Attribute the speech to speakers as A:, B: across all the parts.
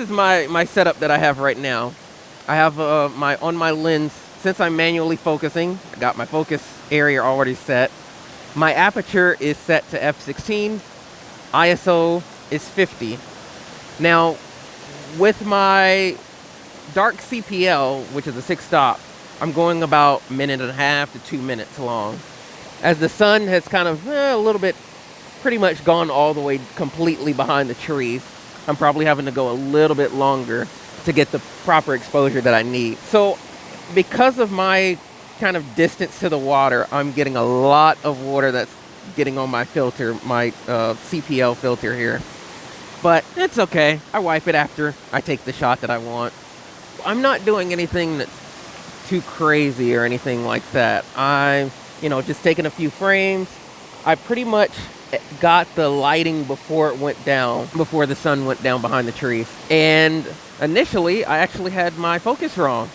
A: is my setup that I have right now. I have on my lens, since I'm manually focusing, I got my focus area already set. My aperture is set to f16. ISO is 50. Now, with my dark CPL, which is a 6-stop, I'm going about 1.5 to 2 minutes long. As the sun has kind of a little bit, pretty much gone all the way completely behind the trees, I'm probably having to go a little bit longer to get the proper exposure that I need. So because of my kind of distance to the water, I'm getting a lot of water that's getting on my filter, my CPL filter here. But it's okay. I wipe it after I take the shot that I want. I'm not doing anything that's too crazy or anything like that. I'm, just taking a few frames. I pretty much got the lighting before it went down, before the sun went down behind the trees. And initially, I actually had my focus wrong.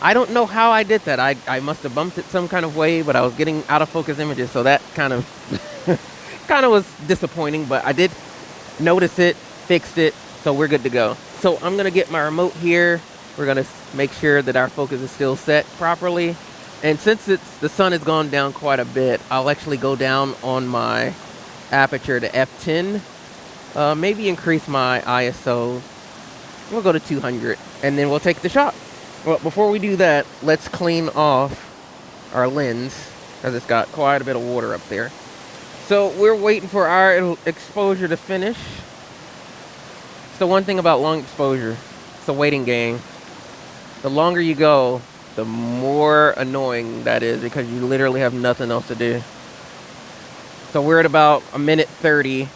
A: I don't know how I did that. I must have bumped it some kind of way, but I was getting out of focus images, so that kind of was disappointing, but I did notice it, fixed it, so we're good to go. So I'm gonna get my remote here. We're gonna make sure that our focus is still set properly. And since the sun has gone down quite a bit, I'll actually go down on my aperture to f10. Maybe increase my ISO. We'll go to 200, and then we'll take the shot. Well, before we do that, let's clean off our lens, because it's got quite a bit of water up there. So we're waiting for our exposure to finish. It's the one thing about long exposure. It's a waiting game. The longer you go, the more annoying that is, because you literally have nothing else to do. So we're at about 1:30.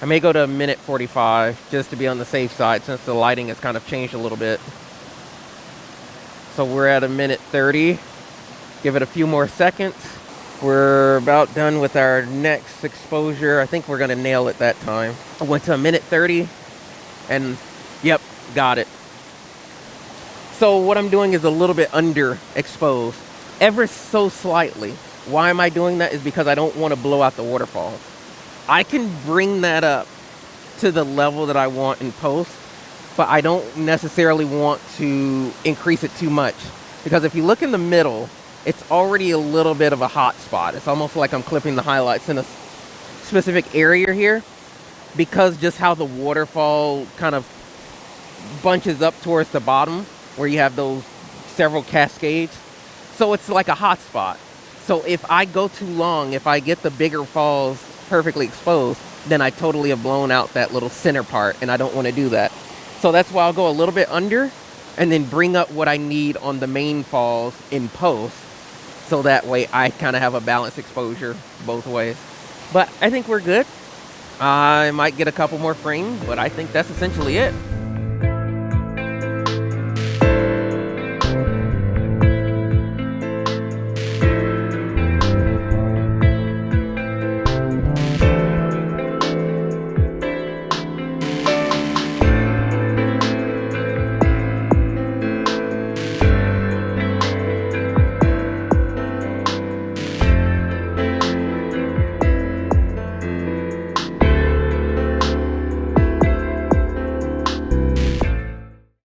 A: I may go to 1:45 just to be on the safe side, since the lighting has kind of changed a little bit. So we're at 1:30. Give it a few more seconds. We're about done with our next exposure. I think we're gonna nail it that time. I went to 1:30 and yep, got it. So what I'm doing is a little bit underexposed, ever so slightly. Why am I doing that? Is because I don't want to blow out the waterfall. I can bring that up to the level that I want in post, but I don't necessarily want to increase it too much. Because if you look in the middle, it's already a little bit of a hot spot. It's almost like I'm clipping the highlights in a specific area here, because just how the waterfall kind of bunches up towards the bottom, where you have those several cascades. So it's like a hot spot. So if I go too long, if I get the bigger falls perfectly exposed, then I totally have blown out that little center part, and I don't want to do that. So that's why I'll go a little bit under and then bring up what I need on the main falls in post, so that way I kind of have a balanced exposure both ways. But I think we're good. I might get a couple more frames, but I think that's essentially it.